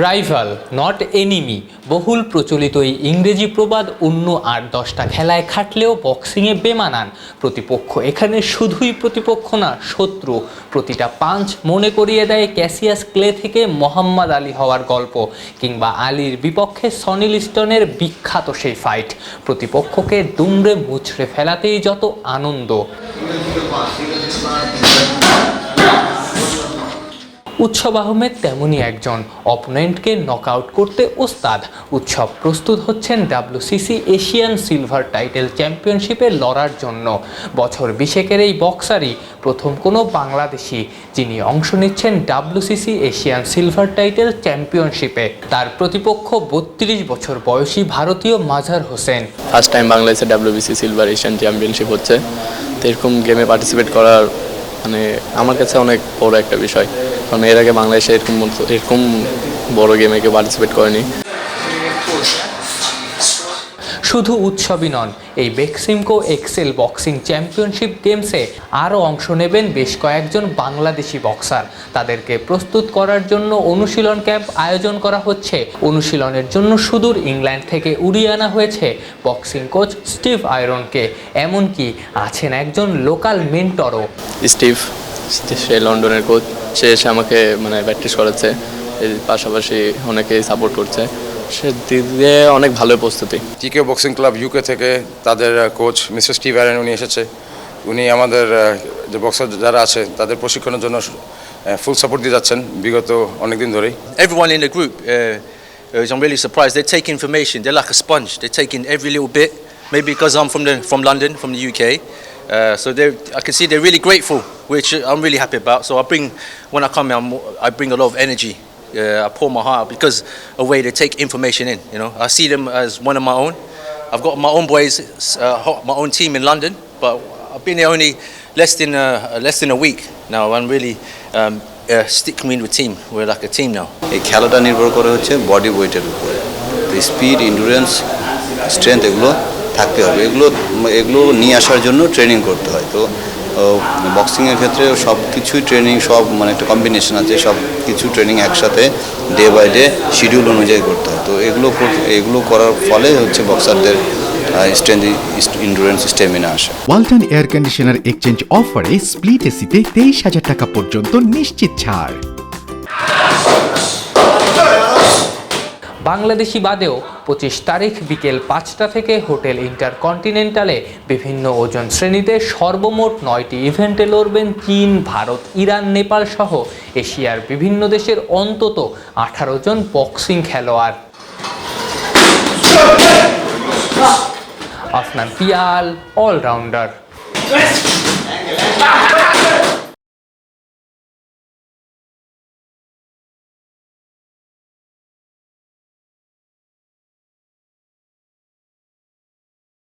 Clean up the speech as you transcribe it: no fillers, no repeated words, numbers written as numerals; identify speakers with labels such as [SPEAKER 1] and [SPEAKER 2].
[SPEAKER 1] Rival not enemy বহুল প্রচলিত এই ইংরেজি প্রবাদ অন্য ৮-১০টা খেলায় খাটলেও বক্সিংয়ে বেমানান। প্রতিপক্ষ এখানে শুধুই প্রতিপক্ষ না, শত্রু। প্রতিটা পাঞ্চ মনে করিয়ে দেয় ক্যাসিয়াস ক্লে থেকে মোহাম্মদ আলী হওয়ার গল্প, কিংবা আলীর বিপক্ষে সনি লিস্টনের বিখ্যাত সেই ফাইট। প্রতিপক্ষকে দুমড়ে মুচড়ে ফেলাতেই যত আনন্দ। উৎসব আহমেদ তেমনই একজন, অপোনেন্টকে নকআউট করতে ওস্তাদ। উৎসব প্রস্তুত হচ্ছেন WCC এশিয়ান সিলভার টাইটেল চ্যাম্পিয়নশিপে লড়ার জন্য। বছর 20-এর এই বক্সারই প্রথম কোনো বাংলাদেশি যিনি অংশ নিচ্ছেন WCC এশিয়ান সিলভার টাইটেল চ্যাম্পিয়নশিপে। তার প্রতিপক্ষ 32 বছর বয়সী ভারতীয় মাজার হোসেন।
[SPEAKER 2] ফার্স্ট টাইম বাংলাদেশে WBC সিলভার এশিয়ান চ্যাম্পিয়নশিপ হচ্ছে, তো এরকম গেমে পার্টিসিপেট করার মানে আমার কাছে অনেক বড় একটা বিষয়, কারণ এর আগে বাংলাদেশে এরকম বড় গেমে কেউ পার্টিসিপেট করেনি।
[SPEAKER 1] শুধু উৎসবই নন, এই বেক্সিমকো এক্সেল বক্সিং চ্যাম্পিয়নশিপ গেমসে আরও অংশ নেবেন বেশ কয়েকজন বাংলাদেশি বক্সার। তাদেরকে প্রস্তুত করার জন্য অনুশীলন ক্যাম্প আয়োজন করা হচ্ছে। অনুশীলনের জন্য সুদূর ইংল্যান্ড থেকে উড়িয়ে আনা হয়েছে বক্সিং কোচ স্টিভ আয়রনকে। এমনকি আছেন একজন লোকাল মেন্টরও।
[SPEAKER 2] স্টিভ, সে লন্ডনের কোচ, সে এসে আমাকে মানে প্র্যাকটিস করাচ্ছে, এর পাশাপাশি অনেকেই সাপোর্ট করছে। সে দিকে অনেক ভালো প্রস্তুতি।
[SPEAKER 3] টিকে বক্সিং ক্লাব ইউকে থেকে তাদের কোচ মিস্টার স্টিভ আয়রন উনি এসেছে। উনি আমাদের যে বক্সার যারা আছে তাদের প্রশিক্ষণের জন্য ফুল সাপোর্ট দিয়ে যাচ্ছেন বিগত অনেক দিন ধরেই।
[SPEAKER 4] Everyone in the group I'm really surprised. They take information. They're like a sponge. They're taking every little bit. Maybe because I'm from London, from the UK. So I can see they're really grateful, which I'm really happy about. So when I come here, I bring a lot of energy. I pour my heart out because a way to take information in. You know, I see them as one of my own. I've got my own boys, my own team in London, but I've been here only less than a week now. I'm really sticking in with team. We're like a team now.
[SPEAKER 5] এই খেলাটা নির্ভর করে হচ্ছে body ওয়েটের উপরে। তো speed, endurance, strength এগুলো থাকতে হবে। এগুলো নিয়ে আসার জন্য ট্রেনিং করতে হয়। তো বক্সিংয়ের ক্ষেত্রে সব কিছুই ট্রেনিং, সব মানে একটা কম্বিনেশন আছে, সব কিছু ট্রেনিং একসাথে ডে বাই ডে শিডিউল অনুযায়ী করতে হয়। তো এগুলো করার ফলে হচ্ছে বক্সারদের স্ট্রেংথ, এন্ডুরেন্স, স্ট্যামিনা আসে।
[SPEAKER 6] ওয়ালটন এয়ার কন্ডিশনার এক্সচেঞ্জ অফারে স্প্লিট এসিতে 23,000 টাকা পর্যন্ত নিশ্চিত ছাড়।
[SPEAKER 1] বাংলাদেশি বাদেও 25 তারিখ বিকেল 5টা থেকে হোটেল ইন্টারকন্টিনেন্টালে বিভিন্ন ওজন শ্রেণীতে সর্বমোট 9টি ইভেন্টে লড়বেন চীন, ভারত, ইরান, নেপাল সহ এশিয়ার বিভিন্ন দেশের অন্তত 18 জন বক্সিং খেলোয়াড়। আফনান পিয়াল, অলরাউন্ডার।